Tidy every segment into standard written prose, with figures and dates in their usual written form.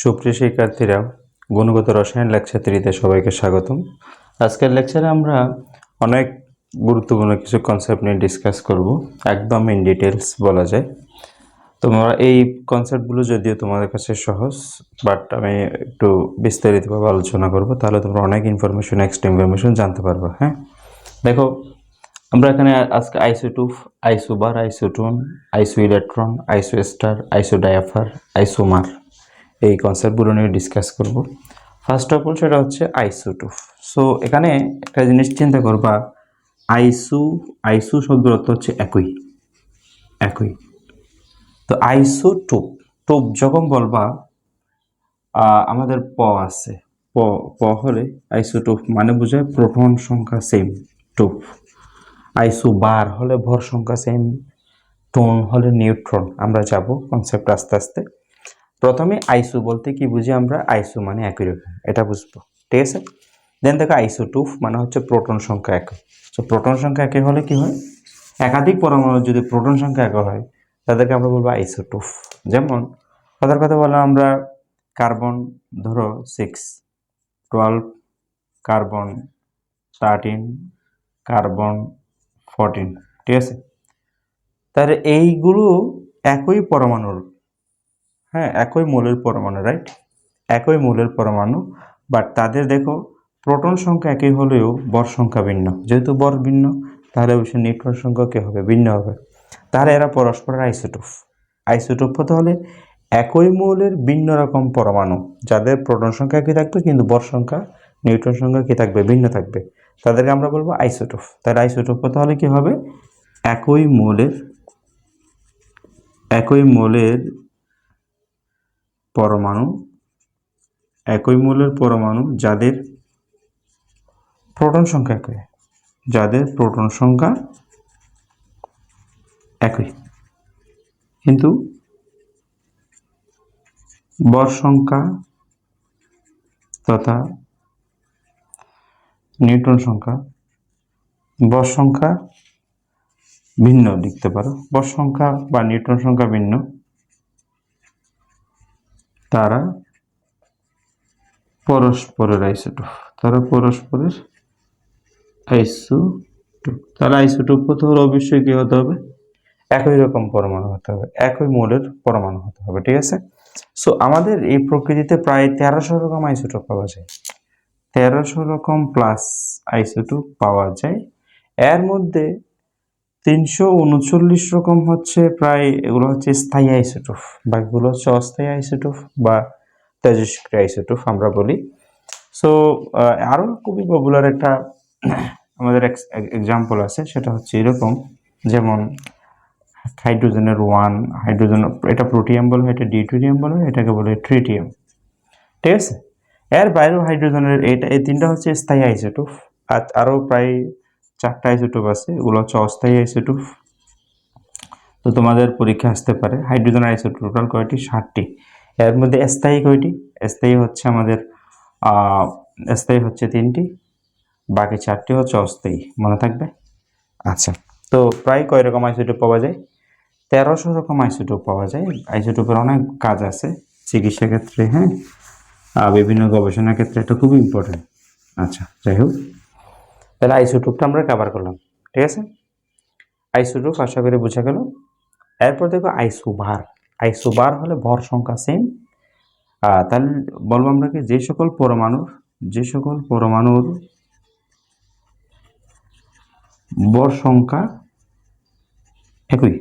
সুপ্রিয় শিক্ষার্থীরা, গুণগত রসায়ন লেকচার 3-তে সবাইকে স্বাগতম। আজকের লেকচারে আমরা অনেক গুরুত্বপূর্ণ কিছু কনসেপ্ট নিয়ে ডিসকাস করব, একদম ইন ডিটেলস বলা যায়। তোমরা এই কনসেপ্টগুলো যদিও তোমাদের কাছে সহজ, বাট আমি একটু বিস্তারিতভাবে আলোচনা করব, তাহলে তোমরা অনেক ইনফরমেশন, এক্সট্রা ইনফরমেশন জানতে পারবে। হ্যাঁ, দেখো আমরা এখানে আজকে আইসোটোপ, আইসোবার, আইসোটোন, আইসো ইলেকট্রন, আইসো স্টার, আইসো ডায়াফার, আইসোমার এই কনসেপ্টগুলো নিয়ে ডিসকাস করব। ফার্স্ট অফ অল সেটা হচ্ছে আইসোটোপ। সো এখানে একটা জিনিস চিন্তা করবা, আইসো শব্দের অর্থ হচ্ছে একই। তো আইসোটোপ, টোপ যখন বলবা আমাদের প আছে, প হলে আইসোটোপ মানে বোঝায় প্রোটন সংখ্যা সেম, টোপ। আইসোবার হলে ভর সংখ্যা সেম, টোন হলে নিউট্রন। আমরা যাব কনসেপ্ট আস্তে আস্তে। প্রথমে আইসো বলতে কি বুঝি আমরা? আইসো মানে একই রকম, এটা বুঝবো, ঠিক আছে। দেন দেখো আইসোটোপ মানে হচ্ছে প্রোটন সংখ্যা একই। তো প্রোটন সংখ্যা একই হলে কি হয়? একাধিক পরমাণু যদি প্রোটন সংখ্যা একই হয় তাদেরকে আমরা বলবো আইসোটোপ। যেমন কথার কথা বললাম আমরা, কার্বন ধরো 6, 12, কার্বন 13, কার্বন 14, ঠিক আছে। তাহলে এইগুলো একই পরমাণুর, হ্যাঁ, একই মৌলের পরমাণু, রাইট? একই মৌলের পরমাণু, বাট তাদের দেখো প্রোটন সংখ্যা একই হলেও বর সংখ্যা ভিন্ন। যেহেতু বর ভিন্ন, তাহলে অবশ্যই নিউট্রন সংখ্যা কি হবে? ভিন্ন হবে। তাহলে এরা পরস্পরের আইসোটোপ। আইসোটোপ হতে হলে একই মৌলের ভিন্ন রকম পরমাণু, যাদের প্রোটন সংখ্যা একই থাকবে কিন্তু বর সংখ্যা, নিউট্রন সংখ্যা কি থাকবে? ভিন্ন থাকবে। তাদেরকে আমরা বলবো আইসোটোপ। তাহলে আইসোটোপ হতে হলে কি হবে? একই মৌলের পরমাণু যাদের প্রোটন সংখ্যা একই, কিন্তু বর সংখ্যা তথা নিউট্রন সংখ্যা, বর সংখ্যা ভিন্ন লিখতে পারো। বর সংখ্যা বা নিউট্রন সংখ্যা ভিন্ন, তারা পরস্পরের আইসোটোপ। তাহলে আইসোটোপ হতে হলে অবশ্যই কি হতে হবে? একই রকম পরমাণু হতে হবে, একই মৌলের পরমাণু হতে হবে, ঠিক আছে। সো আমাদের এই প্রকৃতিতে প্রায় 1300 রকম আইসোটোপ পাওয়া যায়। 1300 রকম প্লাস আইসোটোপ পাওয়া যায়। এর মধ্যে 339 রকম হচ্ছে প্রায়, এগুলো হচ্ছে স্থায়ী আইসোটোপ, বাকিগুলো হচ্ছে অস্থায়ী আইসোটোপ বা তেজস্ক্রিয় আইসোটোপ আমরা বলি। সো আরও খুবই পপুলার একটা আমাদের এক্সাম্পল আছে, সেটা হচ্ছে এরকম, যেমন হাইড্রোজেনের 1, হাইড্রোজেন, এটা প্রোটিয়াম বলে, এটা ডিউটেরিয়াম বলে, এটাকে বলে ট্রিটিয়াম, ঠিক আছে। এর বাইরেও হাইড্রোজেনের এই তিনটা হচ্ছে স্থায়ী আইসোটোপ। আর আরও প্রায় 4টা আইসোটোপ আছে, এগুলো হচ্ছে অস্থায়ী আইসোটোপ। তো তোমাদের পরীক্ষা আসতে পারে হাইড্রোজেন আইসোটোপ টোটাল কয়টি? 7টি। এর মধ্যে স্থায়ী কয়টি? স্থায়ী হচ্ছে আমাদের স্থায়ী হচ্ছে 3টি, বাকি 4টি হচ্ছে অস্থায়ী, মনে থাকবে। আচ্ছা, তো প্রায় কয় রকম আইসোটোপ পাওয়া যায়? 1300 রকম আইসোটোপ পাওয়া যায়। আইসোটোপের অনেক কাজ আছে চিকিৎসা ক্ষেত্রে, হ্যাঁ, বিভিন্ন গবেষণা ক্ষেত্রে এটা খুব ইম্পর্টেন্ট। আচ্ছা, যাই হোক, তাহলে আইসোটোপটা আমরা কভার করলাম, ঠিক আছে। আইসোটোপ আশা করি বোঝা গেল। এরপর দেখো আইসোবার হলে ভর সংখ্যা সেম। তাহলে বলবো আমরা কি, যে সকল পরমাণুর ভর সংখ্যা একই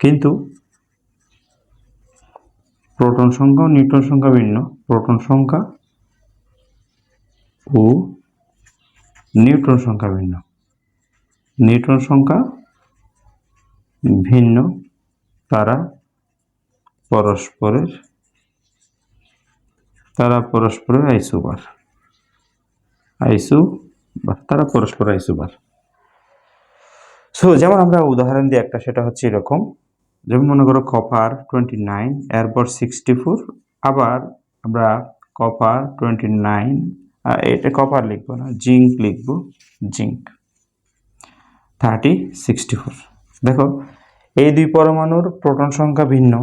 কিন্তু প্রোটন সংখ্যা ও নিউট্রন সংখ্যা ভিন্ন, প্রোটন সংখ্যা ও নিউট্রন সংখ্যা ভিন্ন, তারা পরস্পরের আইসোবার, তারা পরস্পর আইসোবার। সো যেমন আমরা উদাহরণ দিই একটা, সেটা হচ্ছে এরকম, যেমন মনে করো কপার 29, এরপর 64, আবার আমরা কপার 29, এটা কপার লিখবো না, জিঙ্ক লিখবো, জিঙ্ক 64। দেখো এই দুই পরমাণুর প্রোটন সংখ্যা ভিন্ন,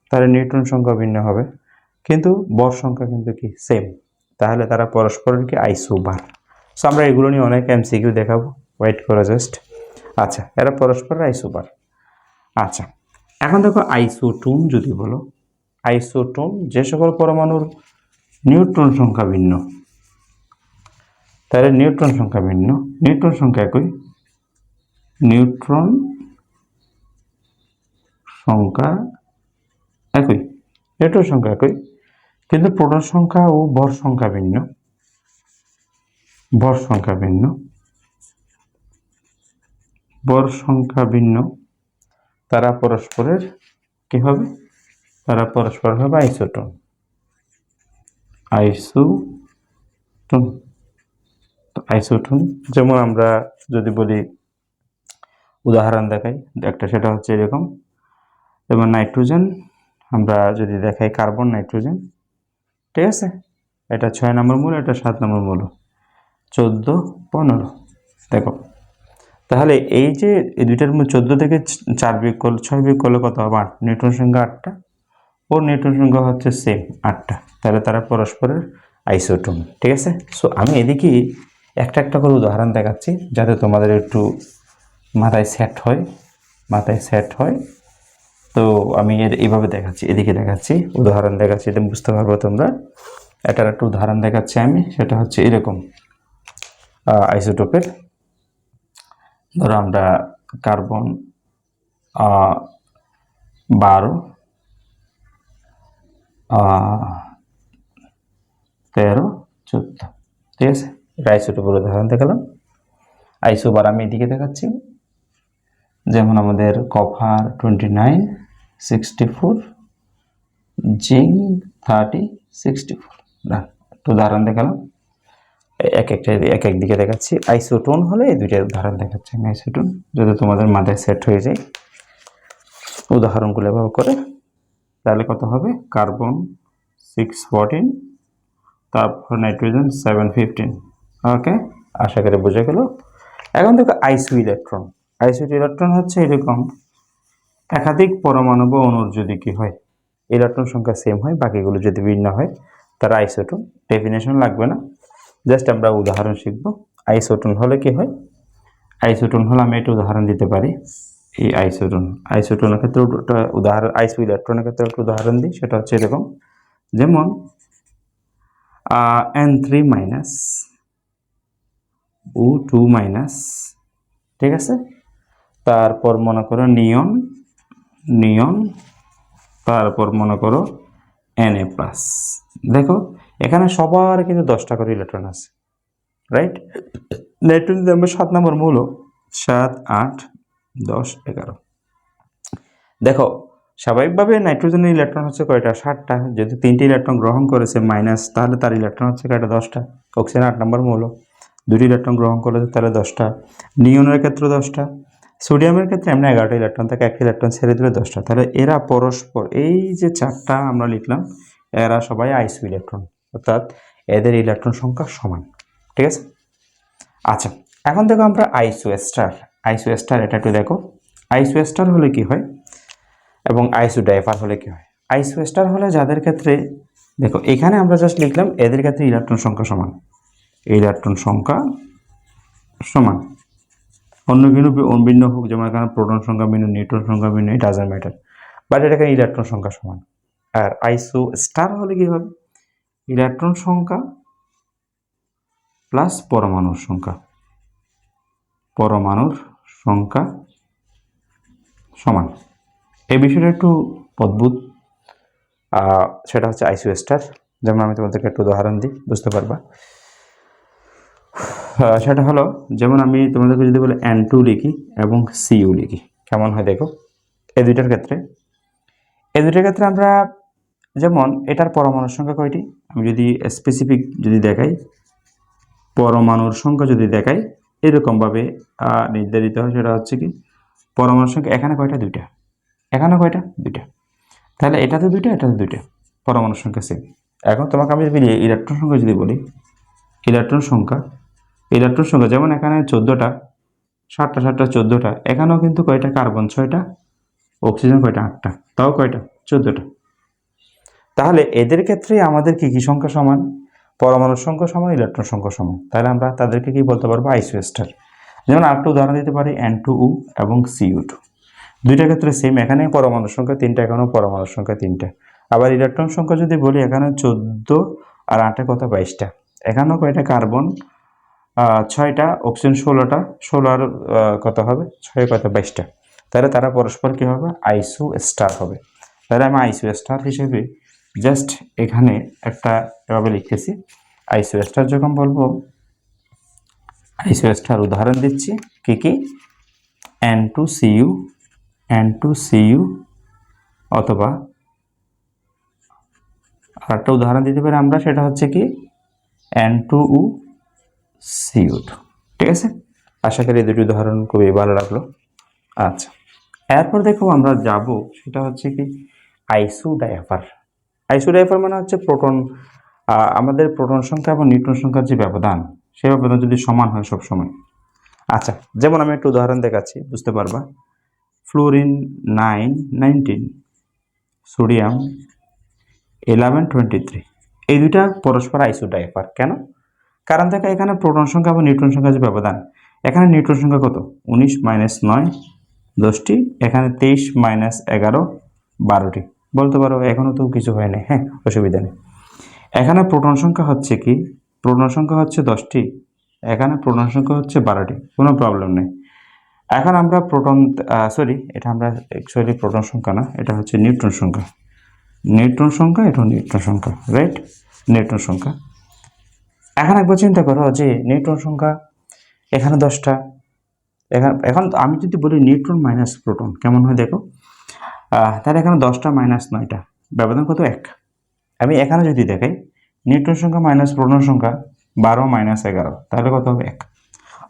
তাহলে নিউট্রন সংখ্যা ভিন্ন হবে। কিন্তু বর সংখ্যা কিন্তু কি সেম, তাহলে তারা পরস্পরের কি আইসোবার। সো আমরা এগুলো নিয়ে অনেক এমসিকিউ দেখাবো, ওয়েট করো জাস্ট। আচ্ছা, এরা পরস্পরের আইসোবার। আচ্ছা, এখন দেখো আইসোটোন যদি বলো, আইসোটোন যে সকল পরমাণুর নিউট্রন সংখ্যা ভিন্ন, তাহলে নিউট্রন সংখ্যা ভিন্ন, নিউট্রন সংখ্যা একই, নিউট্রন সংখ্যা একই, নিউট্রন সংখ্যা একই, কিন্তু প্রোটন সংখ্যা ও ভর সংখ্যা ভিন্ন, ভর সংখ্যা ভিন্ন, ভর সংখ্যা ভিন্ন, তারা পরস্পরের কি হবে, তারা পরস্পর হবে আইসোটোন, আইসোটোন। আইসোটোন যেমন আমরা যদি বলি, উদাহরণ দেখাই একটা, সেটা হচ্ছে এরকম, যেমন নাইট্রোজেন, আমরা যদি দেখাই কার্বন নাইট্রোজেন, ঠিক আছে, এটা 6 নম্বর মূল, এটা 7 নম্বর মূল, 14 15। দেখো তাহলে এই যে এই দুইটার মধ্যে 14 থেকে 4 বিয়োগ করলে 6 বিয়োগ করলে কত হবে 8, নিউট্রন সংখ্যা 8টা, ও নিউট্রন সংখ্যা হচ্ছে সেম 8টা, তাহলে তারা পরস্পরের আইসোটোন, ঠিক আছে। সো আমি এদিকে একটা একটা করে উদাহরণ দেখাচ্ছি যাতে তোমাদের একটু মাথায় সেট হয়, মাথায় সেট হয়। তো আমি এইভাবে দেখাচ্ছি, এদিকে দেখাচ্ছি, উদাহরণ দেখাচ্ছি, এটা বুঝতে পারবো তোমরা। এটার একটা উদাহরণ দেখাচ্ছি আমি, সেটা হচ্ছে এরকম আইসোটোপের। ধরো আমরা কার্বন 12 13 14, ঠিক আছে, এটা আইসোটোপের উদাহরণ দেখালাম। আইসোবার আমি এদিকে দেখাচ্ছি, যেমন আমাদের কপার 29 64, জিঙ্ক 30 64, না একটু উদাহরণ দেখালাম, এক একটা এক এক দিকে দেখাচ্ছি। আইসোটোন হলে এই দুইটা উদাহরণ দেখাচ্ছি আমি, আইসোটোন যদি তোমাদের মাথায় সেট হয়ে যায় উদাহরণগুলো ব্যবহার করে, তাহলে কত হবে, কার্বন 614, তারপর নাইট্রোজেন 715। ওকে, আশা করি বোঝা গেল। এখন দেখো আইসো ইলেকট্রন, আইসো ইলেকট্রন হচ্ছে এরকম, একাধিক পরমাণু বা অণুর যদি কি হয় ইলেকট্রন সংখ্যা সেম হয়, বাকিগুলো যদি ভিন্ন হয় তারা আইসোটোন। ডেফিনেশন লাগবে না, জাস্ট আমরা উদাহরণ শিখব। আইসোটোন হলে কি হয়, আইসোটোন হলে আমি একটা উদাহরণ দিতে পারি। এই আইসোটোন, আইসোটোনের ক্ষেত্রে উদাহরণ, আইসো ইলেকট্রনের ক্ষেত্রে একটা উদাহরণ দিই, সেটা হচ্ছে এরকম, যেমন N3 মাইনাস O2 মাইনাস, ঠিক আছে, তারপর মনে করো নিয়ন, নিয়ন, তারপর মনে করো Na প্লাস। দেখো এখানে সবার কিন্তু 10টা করে ইলেকট্রন আছে, রাইট। নাইট্রোজেন আমরা 7 নম্বর মূল, 7 8 10 11। দেখো স্বাভাবিকভাবে নাইট্রোজেনের ইলেকট্রন হচ্ছে কয়টা, 7টা, যেহেতু 3টি ইলেকট্রন গ্রহণ করেছে মাইনাস, তাহলে তার ইলেকট্রন হচ্ছে কয়টা, 10টা। অক্সিজেন 8 নম্বর মূল, 2টি ইলেকট্রন গ্রহণ করেছে, তাহলে 10টা। নিয়নের ক্ষেত্রে 10টা, সোডিয়ামের ক্ষেত্রে এমনি 11টা ইলেকট্রন থাকে, একটা ইলেকট্রন ছেড়ে দিলে 10টা, তাহলে এরা পরস্পর, এই যে 4টা আমরা লিখলাম, এরা সবাই আইসো ইলেকট্রন, অর্থাৎ এদের ইলেকট্রন সংখ্যা সমান, ঠিক আছে। আচ্ছা, এখন দেখো আমরা আইসো স্টার, আইসো স্টার এটা একটু দেখো, আইসো স্টার হলে কি হয় এবং আইসো ডাইপার হলে কি হয়। আইসো স্টার হলে যাদের ক্ষেত্রে, দেখো এখানে আমরা জাস্ট লিখলাম এদের ক্ষেত্রে ইলেকট্রন সংখ্যা সমান, ইলেকট্রন সংখ্যা সমান, অন্য ভিন্ন হোক, যেমন এখানে প্রোটন সংখ্যা ভিন্ন, নিউট্রন সংখ্যা ভিন্ন, ইট ডাজন্ট ম্যাটার, বাট এটা এখানে ইলেকট্রন সংখ্যা সমান। আর আইসো স্টার হলে কি হবে, ইলেকট্রন সংখ্যা প্লাস পরমাণুর সংখ্যা, পরমাণুর সংখ্যা সমান। এই বিষয়টা একটু অদ্ভুত, সেটা হচ্ছে আইসো স্টার। যেমন আমি তোমাদেরকে একটু উদাহরণ দিই, বুঝতে পারবা। সেটা হলো, যেমন আমি তোমাদেরকে যদি বলি N2 লিখি এবং Cu লিখি, কেমন হয় দেখো। এই দুইটার ক্ষেত্রে, এই দুইটার ক্ষেত্রে আমরা যেমন এটার পরমাণুর সংখ্যা কয়টি, আমি যদি স্পেসিফিক যদি দেখাই, পরমাণুর সংখ্যা যদি দেখাই এরকমভাবে নির্ধারিত হয়, সেটা হচ্ছে কি পরমাণুর সংখ্যা এখানে কয়টা, দুইটা, এখানে কয়টা, দুইটা, তাহলে এটাতে দুইটা, এটাতে দুইটা, পরমাণুর সংখ্যা সেম। এখন তোমাকে আমি যদি ইলেকট্রন সংখ্যা যদি বলি, ইলেকট্রন সংখ্যা, ইলেকট্রন সংখ্যা যেমন এখানে 14টা, 7টা 7টা 14টা, এখানেও কিন্তু কয়টা, কার্বন 6টা, অক্সিজেন কয়টা, 8টা, তাও কয়টা, 14টা। তাহলে এদের ক্ষেত্রে আমাদের কি কি সংখ্যা সমান? পরমাণুর সংখ্যা সমান, ইলেকট্রন সংখ্যা সমান। তাহলে আমরা তাদেরকে কি বলতে পারবো? আইসোস্টার। যেমন আরেকটা উদাহরণ দিতে পারি N2O এবং Cu2, দুইটা ক্ষেত্রে সেম। এখানে পরমাণুর সংখ্যা 3টা, এখানেও পরমাণুর সংখ্যা 3টা। আবার ইলেকট্রন সংখ্যা যদি বলি, এখানে 14 আর 8 কত 22টা। এখানেও কয়টা? কার্বন 6টা, অক্সিজেন 16টা, 16 আর কত হবে 6 কত 22টা। তাহলে তারা পরস্পর কি হবে? আইসো স্টার হবে। তাহলে আমি আইসো স্টার হিসেবে জাস্ট এখানে একটা এভাবে লিখতেছি। আইসো স্টার যখন বলবো, আইসো স্টার উদাহরণ দিচ্ছি কি কি? N2Cu, N2Cu, অথবা আরেকটা উদাহরণ দিতে পারি আমরা, সেটা হচ্ছে কি N2O CO2। ঠিক আছে, আশা করি এই দুটি উদাহরণ খুবই ভালো লাগলো। আচ্ছা, এরপর দেখো আমরা যাব, সেটা হচ্ছে কি আইসোডাইভার। আইসোডাইভার মানে হচ্ছে প্রোটন, আমাদের প্রোটন সংখ্যা এবং নিউট্রন সংখ্যার যে ব্যবধান, সেই ব্যবধান যদি সমান হয় সব সময়। আচ্ছা, যেমন আমি একটু উদাহরণ দেখাচ্ছি, বুঝতে পারবা। ফ্লোরিন 919, সোডিয়াম 1123, এই দুইটা পরস্পর আইসোডাইভার। কেন? কারণ দেখো, এখানে প্রোটন সংখ্যা এবং নিউট্রন সংখ্যার যে ব্যবধান, এখানে নিউট্রন সংখ্যা কত? 19 - 9 10টি, এখানে 23 - 11 12টি। বলতে পারো এখনো তো কিছু হয় না, হ্যাঁ, অসুবিধা নেই। এখানে প্রোটন সংখ্যা হচ্ছে কি? প্রোটন সংখ্যা হচ্ছে 10টি, এখানে প্রোটন সংখ্যা হচ্ছে 12টি, কোনো প্রবলেম নেই। এখন আমরা প্রোটন, সরি, এটা আমরা অ্যাকচুয়ালি প্রোটন সংখ্যা না, এটা হচ্ছে নিউট্রন সংখ্যা। নিউট্রন সংখ্যা, এটা নিউট্রন সংখ্যা, রাইট? নিউট্রন সংখ্যা। এখন একবার চিন্তা করো যে নিউট্রন সংখ্যা এখানে 10টা, এখন আমি যদি বলি নিউট্রন মাইনাস প্রোটন কেমন হয় দেখো। তাহলে এখানে 10টা মাইনাস 9টা, ব্যবধান কত? 1। আমি এখানে যদি দেখাই নিউট্রন সংখ্যা মাইনাস প্রোটন সংখ্যা 12 - 11, তাহলে কত হবে? 1।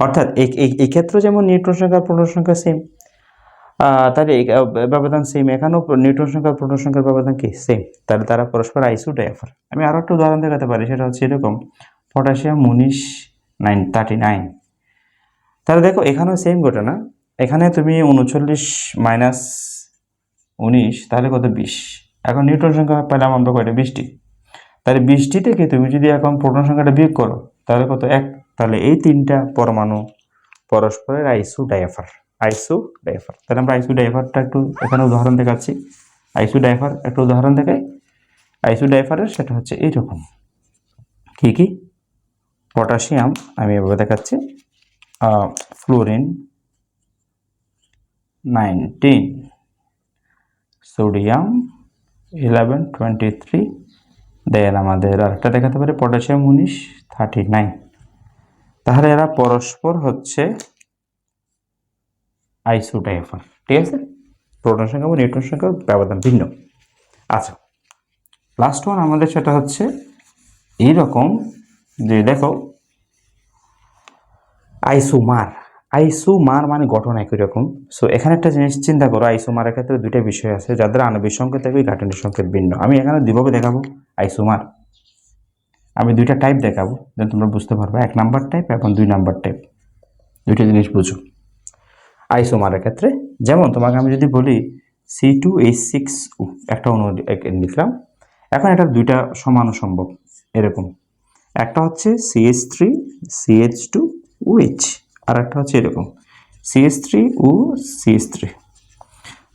অর্থাৎ এই ক্ষেত্রে যেমন নিউট্রন সংখ্যা প্রোটন সংখ্যা সেম, তাহলে ব্যবধান সেম, এখানেও নিউট্রন সংখ্যা প্রোটন সংখ্যার ব্যবধান কি? সেম। তাহলে তারা পরস্পর আইসোডাইভার। আমি আরও একটা উদাহরণ দেখাতে পারি, সেটা হচ্ছে এরকম, পটাশিয়াম 3939। তাহলে দেখো এখানেও সেম ঘটনা। এখানে তুমি 39 - 19, তাহলে কত? 20। এখন নিউট্রন সংখ্যা পেলাম আমরা কয়টা? 20টি। তাহলে 20টি থেকে তুমি যদি এখন প্রোটন সংখ্যাটা বিয়োগ করো, তাহলে কত? 1। তাহলে এই 3টা পরমাণু পরস্পরের আইসোডাইভার। আইসোডাইভার। তাহলে আমরা আইসোডাইভারটা একটু এখানে উদাহরণ দেখাচ্ছি। আইসোডাইভার একটা উদাহরণ দেখাই। আইসোডাইভারের সেটা হচ্ছে এইরকম, কি কি? পটাশিয়াম, আমি এভাবে দেখাচ্ছি, ফ্লোরিন 19, সোডিয়াম 1123, দেন আমাদের আরেকটা দেখাতে পারি পটাশিয়াম 1939। তাহলে এরা পরস্পর হচ্ছে আইসোডাইভার। ঠিক আছে, প্রোটন সংখ্যা এবং নিউট্রন সংখ্যার ব্যবধান ভিন্ন। আচ্ছা, লাস্ট ওয়ান আমাদের সেটা হচ্ছে এইরকম, যে দেখো আইসোমার। আইসোমার মানে গঠন একই রকম। সো এখানে একটা জিনিস চিন্তা করো, আইসোমারের ক্ষেত্রে দুইটা বিষয় আছে, যাদের আণবিক সংকেত একই, গাঠনিক সংকেত ভিন্ন। আমি এখানে দুইভাবে দেখাবো আইসোমার। আমি দুইটা টাইপ দেখাবো, যেন তোমরা বুঝতে পারবে, 1 নাম্বার টাইপ এবং 2 নাম্বার টাইপ। দুইটা জিনিস বুঝো আইসোমারের ক্ষেত্রে। যেমন তোমাকে আমি যদি বলি C2H6O, একটা অণু লিখলাম। এখন এটা দুইটা সমানু সম্ভব এরকম, একটা হচ্ছে CH3CH2OH, আর একটা হচ্ছে এরকম CH3OCH3।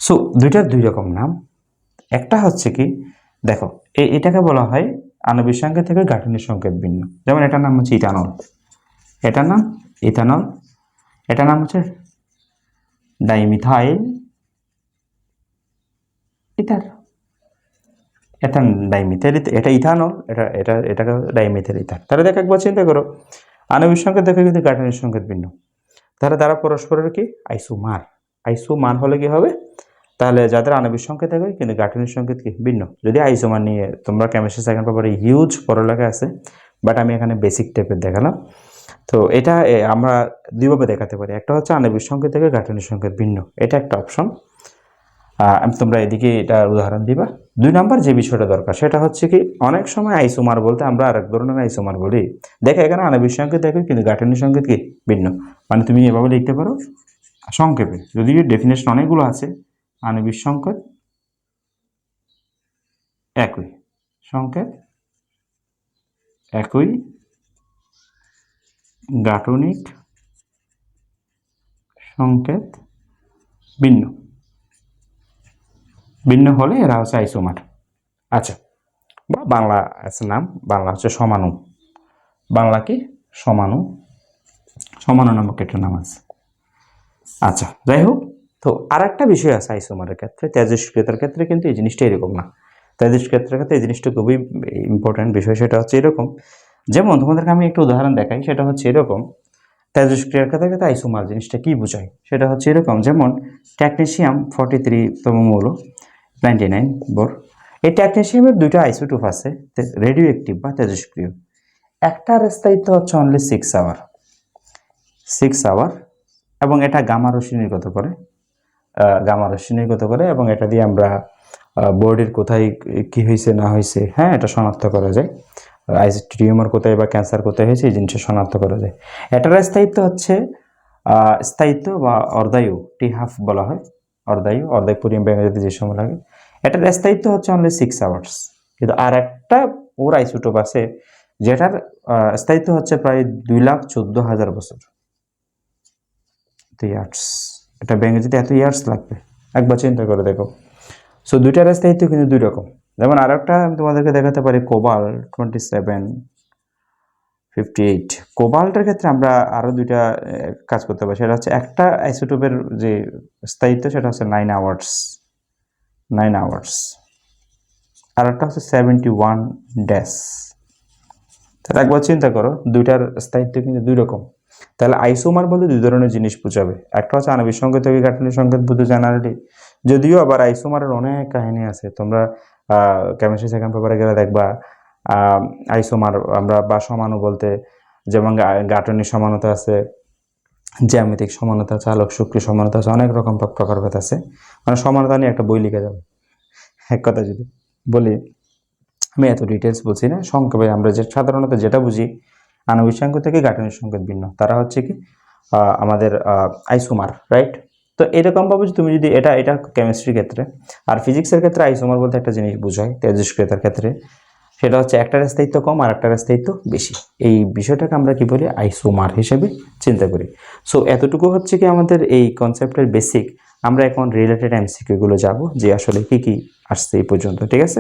সো দুইটার দুই রকম নাম। একটা হচ্ছে কি, দেখো এটাকে বলা হয় আণবিক সংকেত থেকে গাঠনিক সংকেত ভিন্ন। যেমন এটার নাম হচ্ছে ইথানল, এটার নাম ইথানল, এটার নাম হচ্ছে ডাইমিথাইল ইথার, এটা ডাইমিথাইল, এটা ইথানল, এটাকে ডাইমিথাইল ইথার। তাহলে দেখো একবার চিন্তা করো, আণবিক সংকেত দেখো কিন্তু গাঠনিক সংকেত ভিন্ন। তাহলে তারা পরস্পরের কি? আইসোমার। আইসোমার হলে কি হবে? তাহলে যাদের আণবিক সংকেত একই কিন্তু গাঠনিক সংকেত কি? ভিন্ন। যদি আইসোমার নিয়ে তোমরা কেমিস্ট্রি সেকেন্ড পেপারে হিউজ পড়ালেখা আছে, বাট আমি এখানে বেসিক টাইপের দেখালাম। তো এটা আমরা দুইভাবে দেখাতে পারি, একটা হচ্ছে আণবিক সংকেত থেকে গাঠনিক সংকেত ভিন্ন, এটা একটা অপশন। তোমরা এদিকে এটা উদাহরণ দিবা। 2 নাম্বার যে বিষয়টা দরকার সেটা হচ্ছে কি, অনেক সময় আইসোমার বলতে আমরা আরেক ধরনের আইসোমার বলি। দেখো এখানে আণবিক সংকেত একই কিন্তু গাঠনিক সংকেত কি? ভিন্ন। মানে তুমি এভাবে লিখতে পারো সংক্ষেপে, যদিও ডেফিনেশন অনেকগুলো আছে, আণবিক সংকেত একই সংকেত একই গাঠনিক সংকেত ভিন্ন ভিন্ন হলে এরা হচ্ছে আইসোমার। আচ্ছা, বা বাংলা আছে নাম, বাংলা হচ্ছে সমাণু। বাংলা কি সমাণু, সমাণু নামক একটা নাম আছে। আচ্ছা, যাই হোক, তো আর একটা বিষয় আছে আইসোমারের ক্ষেত্রে, তেজস্ক্রিয়তার ক্ষেত্রে কিন্তু এই জিনিসটা এরকম না। তেজস্ক্রিয়তার ক্ষেত্রে এই জিনিসটা খুবই ইম্পর্টেন্ট বিষয়। সেটা হচ্ছে এরকম, যেমন তোমাদেরকে আমি একটা উদাহরণ দেখাই। সেটা হচ্ছে এরকম, তেজস্ক্রিয়ার ক্ষেত্রে আইসোমার জিনিসটা কি বোঝায় সেটা হচ্ছে এরকম, যেমন টেকনিশিয়াম 43তম মৌল 99 বোর। এই টেকনিশিয়ামের দুইটা আইসোটোপ আছে, রেডিও অ্যাক্টিভ বা তেজস্ক্রিয়। একটার স্থায়িত্ব হচ্ছে অনলি 6 আওয়ার এবং এটা গামা রশ্মি নির্গত করে, এবং এটা দিয়ে আমরা বডির কোথায় কি হয়েছে না হয়েছে, হ্যাঁ, এটা শনাক্ত করা যায়। টিউমার কোথায় বা ক্যান্সার কোথায় হয়েছে এই জিনিসটা শনাক্ত করা যায়। এটার স্থায়িত্ব হচ্ছে স্থায়িত্ব বা অর্ধায়ু, টি হাফ বলা হয়, অর্ধায়ু পরিমাণ ব্যাঙে যে সময় লাগে। এটার স্থায়িত্ব হচ্ছে অনলি 6 আওয়ার্স। কিন্তু আর একটা ওর আইসোটোপ আছে যেটার স্থায়িত্ব হচ্ছে প্রায় 2,14,000 বছর, 2 ইয়ার্স। এটা ব্যাঙে যদি এত ইয়ার্স লাগবে, একবার চিন্তা করে দেখো। সো দুইটার স্থায়িত্ব কিন্তু দুই রকম। যেমন আর একটা আমি তোমাদেরকে দেখাতে পারি, কোবাল্ট 2758। কোবাল্টের ক্ষেত্রে আমরা আরও দুইটা কাজ করতে পারি। সেটা হচ্ছে একটা আইসোটোপের যে স্থায়িত্ব সেটা হচ্ছে 9 আওয়ার্স, আর একটা হচ্ছে 71 ডেজ। তাহলে একবার চিন্তা করো, দুইটার স্থায়িত্ব কিন্তু দুই রকম। তাহলে আইসোমার বলতে দুই ধরনের জিনিস বোঝাবে। একটা হচ্ছে আণবিক সংকেত থেকে গাঠনিক সংকেত বুঝতে জেনারেলি, যদিও আবার আইসোমারের অনেক কাহিনী আছে। তোমরা কেমিস্ট্রি সেকেন্ড পেপারে গেলে দেখবা আইসোমার আমরা বা সমাণু বলতে যেমন গাঠনিক সমানতা আছে, জ্যামিতিক সমানতা আছে, আলোক শক্তি সমানতা আছে, অনেক রকম প্রকারভেদ আছে। মানে সমানতা নিয়ে একটা বই লিখে যাবে এক কথা যদি বলি। আমি এত ডিটেলস বলছি না, সংক্ষেপে আমরা যে সাধারণত যেটা বুঝি, আণবিক সংকেত থেকে গাঠনিক সংকেত ভিন্ন, তারা হচ্ছে কি আমাদের আইসোমার, রাইট? তো এরকমভাবে তুমি যদি এটা কেমিস্ট্রির ক্ষেত্রে, আর ফিজিক্সের ক্ষেত্রে আইসোমার বলতে একটা জিনিস বোঝায় তেজস্ক্রিয়তার ক্ষেত্রে, সেটা হচ্ছে একটার স্থায়িত্ব কম আর একটার স্থায়িত্ব বেশি। এই বিষয়টাকে আমরা কি বলি, আইসোমার হিসেবে চিন্তা করি। সো এতটুকু হচ্ছে কি আমাদের এই কনসেপ্টের বেসিক। আমরা এখন রিলেটেড এমসিকিউ গুলো যাব, যে আসলে কি কি আসছে এই পর্যন্ত, ঠিক আছে?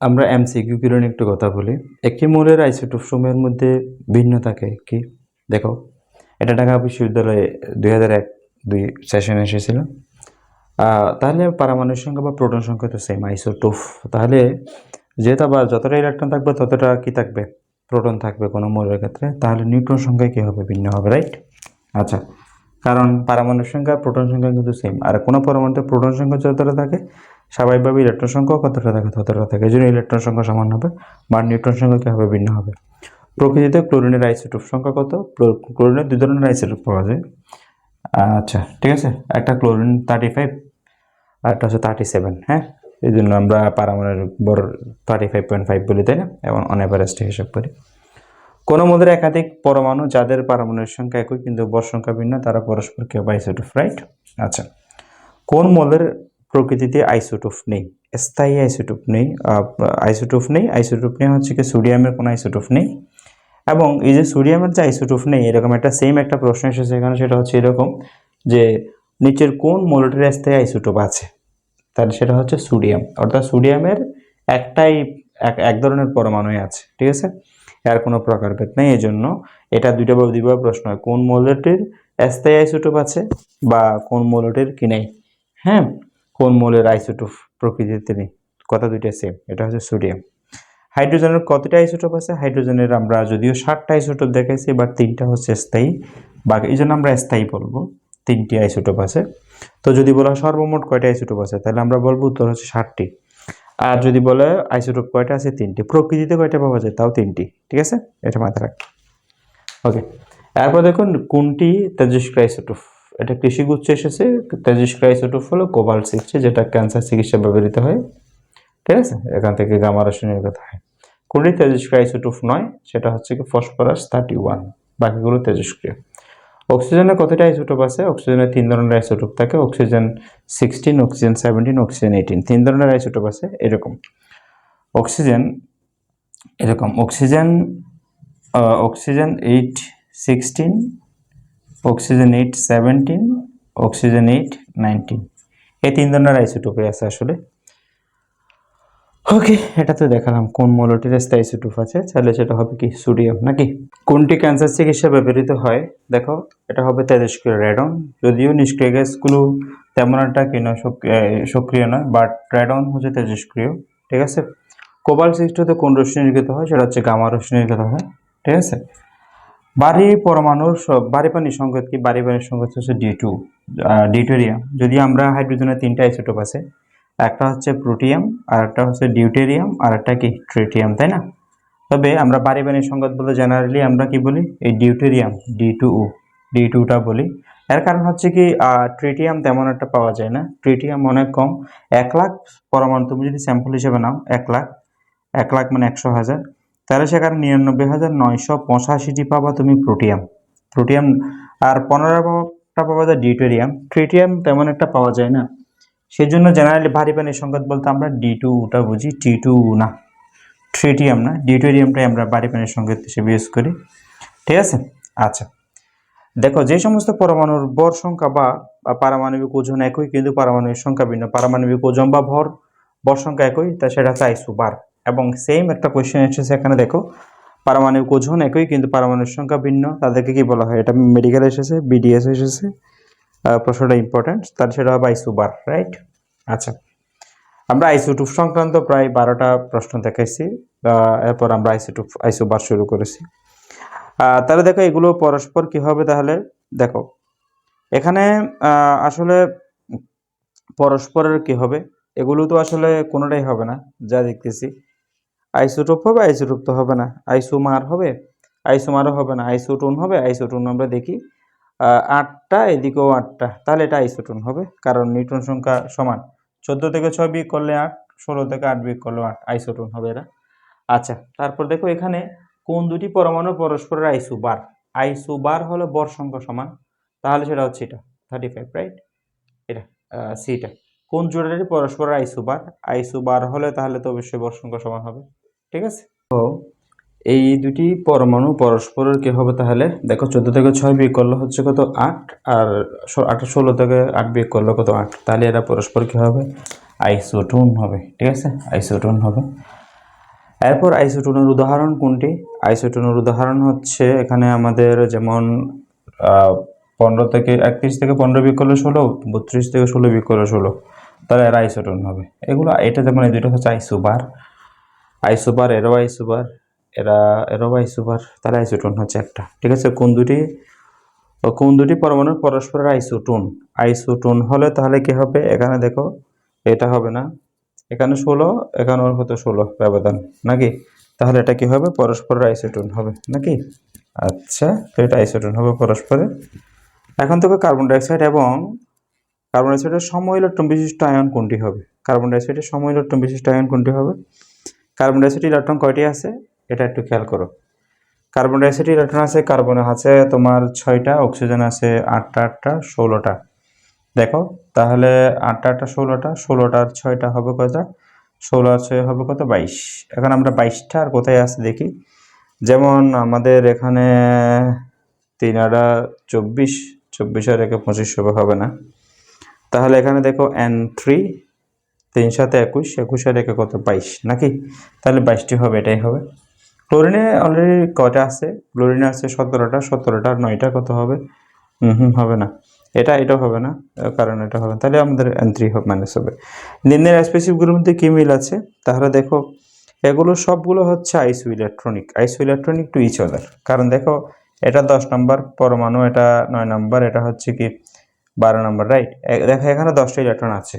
আমরা এমসিকিউ গুলো নিয়ে একটু কথা বলি। একটি মৌলের আইসোটোপ সমূহের মধ্যে ভিন্ন থাকে কি? দেখো, এটা ঢাকা বিশ্ববিদ্যালয়ে 2001-2 সেশনে এসেছিল। তাহলে পারমাণবিক সংখ্যা বা প্রোটন সংখ্যা তো সেম, আইসোটোপ। তাহলে যেহেতু আবার যতটা ইলেকট্রন থাকবে ততটা কি থাকবে, প্রোটন থাকবে কোনো মৌলের ক্ষেত্রে। তাহলে নিউট্রন সংখ্যা কি হবে, ভিন্ন হবে, রাইট? আচ্ছা, কারণ পারমাণবিক সংখ্যা প্রোটন সংখ্যা কিন্তু সেম। আর কোনো পরমাণুতে প্রোটন সংখ্যা যতটা থাকে, স্বাভাবিকভাবে ইলেকট্রন সংখ্যাও কতটা থাকে, ততটা থাকে। এই জন্য ইলেকট্রন সংখ্যা সমান হবে বা নিউট্রন সংখ্যা কি হবে, ভিন্ন হবে। প্রকৃতিতে ক্লোরিনের আইসোটোপ সংখ্যা কত? ক্লোরিনের দুই ধরনের আইসোটোপ পাওয়া যায়। আচ্ছা, ঠিক আছে। একটা ক্লোরিন 35 আর একটা হচ্ছে 37, হ্যাঁ। এই জন্য আমরা পারমাণবিক বর 35.5 বলি, তাই না? এবং অন এভারেস্ট হিসাব করি। কোন মৌলের একাধিক পরমাণু যাদের পারমাণবিক সংখ্যা একই কিন্তু ভর সংখ্যা ভিন্ন, তারা পরস্পর কেউ আইসোটোপ, রাইট? আচ্ছা, কোন মৌলের প্রকৃতিতে আইসোটোপ নেই, স্থায়ী আইসোটোপ নেই? আইসোটোপ নেই হচ্ছে কি সোডিয়ামের কোনো আইসোটোপ নেই। এবং এই যে সোডিয়ামের যে আইসোটোপ নেই, এরকম একটা সেম একটা প্রশ্ন এসেছে এখানে। সেটা হচ্ছে এরকম যে নিচের কোন মৌলটির স্থায়ী আইসোটোপ আছে? তাহলে সেটা হচ্ছে সোডিয়াম। অর্থাৎ সোডিয়ামের একটাই এক ধরনের পরমাণুই আছে, ঠিক আছে? এর কোনো প্রকারভেদ নেই। এই জন্য এটা দুইভাবে প্রশ্ন হয়, কোন মৌলটির স্থায়ী আইসোটোপ আছে বা কোন মৌলটির কি নেই, হ্যাঁ, কোন মৌলের আইসোটোপ প্রকৃতিতে নেই। কথা দুইটা সেম। এটা হচ্ছে সোডিয়াম। হাইড্রোজেনের কতটা আইসোটোপ আছে? হাইড্রোজেনের আমরা যদিও 7টা আইসোটোপ দেখাইছি, বাট 3টা হচ্ছে স্থায়ী, বাকি এই জন্য আমরা স্থায়ী বলবো। 3টি আইসোটোপ আছে। তো যদি বলা সর্বমোট কয়টা আইসোটোপ আছে, তাহলে আমরা বলবো উত্তর হচ্ছে 7টি। আর যদি বলে আইসোটোপ কয়টা আছে, 3টি। প্রকৃতিতে কয়টা পাওয়া যায়, তাও 3টি, ঠিক আছে? এটা মাথায় রাখতে। ওকে, এরপর দেখুন কোনটি তেজস্ক্রিয় আইসোটোপ। এটা কৃষিগুচ্ছ এসেছে। তেজস্ক্রিয় আইসোটোপ হলো কোবাল্ট-60, যেটা ক্যান্সার চিকিৎসা ব্যবহৃত হয়, ঠিক আছে? এখান থেকে গামা রশ্মি নির্গত হয়। কোনটি তেজস্ক্রিয় আইসোটোপ নয়, সেটা হচ্ছে কি ফসফরাস 31, বাকিগুলো তেজস্ক্রিয়। অক্সিজেনের কতটা আইসোটোপ আছে? অক্সিজেনের 3 ধরনের আইসোটোপ থাকে, অক্সিজেন 16, অক্সিজেন 17, অক্সিজেন 18, 3 ধরনের আইসোটোপ আছে এরকম। অক্সিজেন এরকম, অক্সিজেন 8 16, অক্সিজেন 8 17, অক্সিজেন 8 19, এই 3 ধরনের আইসোটোপে আছে আসলে। ওকে, এটা তো দেখালাম কোন মৌলটির আইসোটোপ আছে, তাহলে সেটা হবে কি সোডিয়াম নাকি। কোনটি ক্যান্সার চিকিৎসা ব্যবহৃত হয়, দেখো এটা হবে তেজস্ক্রিয় রেডন। যদিও নিষ্ক্রিয় গ্যাসগুলো তেমন একটা কি নয়, সক্রিয় নয়, বাট রেডন হচ্ছে তেজস্ক্রিয়, ঠিক আছে। কোবাল্ট 60 কোন রশ্মি নির্গত হয়, সেটা হচ্ছে গামা রশ্মি নির্গত হয়, ঠিক আছে। বাড়ি পানির সংকেত কি, বাড়ি পানির সংকেত হচ্ছে D2, ডিউটেরিয়াম। যদি আমরা হাইড্রোজেনের 3টা আইসোটোপ আছে, একটা হচ্ছে প্রোটিয়াম, আর একটা হচ্ছে ডিউটেরিয়াম, আর একটা কি ট্রিটিয়াম, তাই না। তবে আমরা বাড়ি পানির সংকেত বলতে জেনারেলি আমরা কি বলি, এই ডিউটেরিয়াম D2টা বলি। এর কারণ হচ্ছে কি ট্রিটিয়াম তেমন একটা পাওয়া যায় না, ট্রিটিয়াম অনেক কম। 1 লাখ পরমাণু তুমি যদি স্যাম্পল হিসেবে নাও, 1 লাখ, 1 লাখ মানে 100,000, তাহলে সেখানে 99,985টি পাবা তুমি প্রোটিয়াম, আর 15টা পাওয়া যায় ডিউটেরিয়াম। ট্রিটিয়াম তেমন একটা পাওয়া যায় না, সেই জন্য জেনারেলি ভারী পানির সংকেত বলতে আমরা D2টা বুঝি, T2 না, ট্রিটিয়াম না, ডিউটেরিয়ামটাই আমরা ভারী পানির সংকেত হিসেবে ইউজ করি, ঠিক আছে। আচ্ছা, দেখো যে সমস্ত পরমাণুর ভর সংখ্যা বা পারমাণবিক ওজন একই কিন্তু পারমাণবিক সংখ্যা ভিন্ন, পারমাণবিক ওজন বা ভর সংখ্যা একই, তা সেটা হচ্ছে আইসোবার। এবং সেম একটা কোয়েশ্চেন এসেছে এখানে, দেখো পারমাণবিক ওজন একই কিন্তু পারমাণবিক সংখ্যা ভিন্ন, তাদেরকে কি বলা হয়, এটা মেডিকেল এসেছে, বিডিএস এসেছে, প্রশ্নটা ইম্পর্টেন্ট, তার সেটা হবে আইসোবার, রাইট। আচ্ছা, আমরা আইসোটোপ সংক্রান্ত প্রায় 12টা প্রশ্ন দেখাইছি, এরপর আমরা আইসোবার শুরু করেছি। তাহলে দেখো এগুলো পরস্পর কি হবে, তাহলে দেখো এখানে আসলে পরস্পরের কি হবে, এগুলো তো আসলে কোনোটাই হবে না যা দেখতেছি। আইসোটোপ হবে, আইসোটোপ তো হবে না, আইসোমার হবে, আইসোমারও হবে না, আইসোটোন হবে, আইসোটোন আমরা দেখি 8টা, এদিকেও 8টা, তাহলে এটা আইসোটোন হবে, কারণ নিউট্রন সংখ্যা সমান। 14 থেকে 6 বিয়োগ করলে 8, 16 থেকে 8 বিয়োগ করলে 8, আইসোটোন হবে এরা। আচ্ছা, তারপর দেখো এখানে কোন দুটি পরমাণু পরস্পরের আইসোবার হলো ভর সংখ্যা সমান, তাহলে সেটা হচ্ছে এটা 35, রাইট। এটা সিটা কোন জোড়াটি পরস্পরের আইসোবার হলে তাহলে তো অবশ্যই ভর সংখ্যা সমান হবে, ঠিক আছে। তো এই দুটি পরমাণু পরস্পরের কি হবে, তাহলে দেখো 14 থেকে 6 বিয়োগ করলে হচ্ছে কত 8, আর 16 থেকে 8 বিয়োগ করলে কত 8, তাহলে এরা পরস্পর কি হবে, আইসোটোন হবে, ঠিক আছে, আইসোটোন হবে। এরপর আইসোটোনের উদাহরণ কোনটি, আইসোটোনের উদাহরণ হচ্ছে এখানে আমাদের যেমন 15 থেকে 31 থেকে 15 বিয়োগ করলে 16, 32 থেকে 16 বিয়োগ করলে 16, তাহলে এরা আইসোটোন হবে। এগুলো এটা যেমন এই দুটো হচ্ছে আইসোবার, এরও আইসোবার, এরও আইসোবার, তাহলে আইসোটোন হচ্ছে একটা, ঠিক আছে। কোন দুটি পরমাণুর পরস্পরের আইসোটোন হলে তাহলে কি হবে, এখানে দেখো এটা হবে না, এখানে 16, এখানে হতো 16 ব্যবধান নাকি, তাহলে এটা কি হবে, পরস্পরের আইসোটোন হবে নাকি। আচ্ছা, তো এটা আইসোটোন হবে পরস্পরের। এখন থেকে কার্বন ডাইঅক্সাইডের সম ইলেকট্রন বিশিষ্ট আয়ন কোনটি হবে, কার্বন ডাইঅক্সাইডের সম ইলেকট্রন বিশিষ্ট আয়ন কোনটি হবে। কার্বন ডাইঅক্সাইড ইলেকট্রন কয়টি আছে, এটা একটু খেয়াল করো। কার্বন ডাইঅক্সাইড ইলেকট্রন আছে, কার্বনে আছে তোমার 6টা, অক্সিজেন আছে 8টা 16টা। দেখো তাহলে 8টা 16টা, 16টার 6টা হবে কত, 16 আর 6 হবে কত 22। এখন আমরা 22টা আর কোথায় আছে দেখি, যেমন আমাদের এখানে 3 আর 24, 24 আর 25 হবে না, তাহলে এখানে দেখো N3, 3 সাথে 21, 21 আর 1 কত 22 নাকি, তাহলে 22টি হবে, এটাই হবে। ক্লোরিনে অলরেডি কয়টা আছে, ক্লোরিনে আছে 17টা, 17টা আর 9টা কত হবে, হবে না, এটাও হবে না, কারণ এটা হবে, তাহলে আমাদের N3 মাইনাস হবে। নিম্নের স্পেসিফিকগুলোর মধ্যে কি মিল আছে, তাহলে দেখো এগুলো সবগুলো হচ্ছে আইসো ইলেকট্রনিক টু ইচ আদার, কারণ দেখো এটা 10 নম্বর পরমাণু, এটা 9 নম্বর, এটা হচ্ছে কি 12 নম্বর, রাইট। দেখো এখানে 10টা ইলেকট্রন আছে,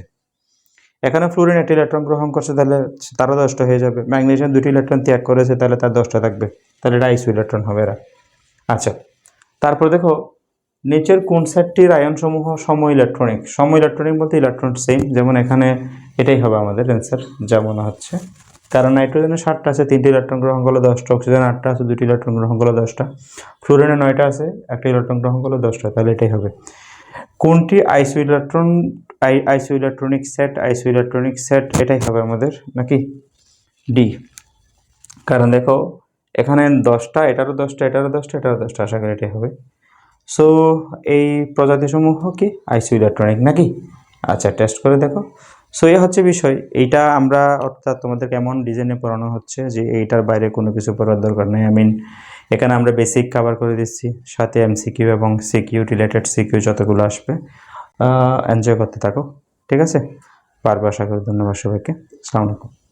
এখানে ফ্লোরিন 1টি ইলেকট্রন গ্রহণ করছে, তাহলে তারও 10টা হয়ে যাবে। ম্যাগনেসিয়াম 2টি ইলেকট্রন ত্যাগ করেছে, তাহলে তার 10টা থাকবে, তাহলে এটা আইসো ইলেকট্রন হবে এরা। আচ্ছা, তারপর দেখো নিচের কোন সেটটির আয়নসমূহ সম ইলেকট্রনিক বলতে ইলেকট্রন সেম, যেমন এখানে এটাই হবে আমাদের অ্যান্সার যা মনে হচ্ছে, কারণ নাইট্রোজেনের 7টা আছে, 3টি ইলেকট্রন গ্রহণ করলে 10টা, অক্সিজেন 8টা আছে, 2টি ইলেকট্রন গ্রহণ করলে 10টা, ফ্লোরিনে 9টা আছে, 1টি ইলেকট্রন গ্রহণ করলে 10টা, তাহলে এটাই হবে। কোনটি আইসো ইলেকট্রনিক সেট, এটাই হবে আমাদের নাকি। ডি। কারণ দেখো এখানে 10টা, এটারও 10টা, এটারও 10টা, এটারও 10টা, আশা করি এটাই হবে। সো এই প্রজাতিসমূহ কি আইসোইলেকট্রনিক নাকি? আচ্ছা, টেস্ট করে দেখো। সো এই হচ্ছে বিষয়। এইটা আমরা অর্থাৎ তোমাদের কেমন ডিজাইনে পড়ানো হচ্ছে যে এইটার বাইরে কোনো কিছু পড়ার দরকার নেই। এখানে আমরা বেসিক কভার করে দিচ্ছি, সাথে এমসিকিউ এবং সিকিউ রিলেটেড সিকিউ যতগুলো আসবে এনজয় করতে থাকো, ঠিক আছে? পারবে আশা করি। ধন্যবাদ সবাইকে। আসসালামু আলাইকুম।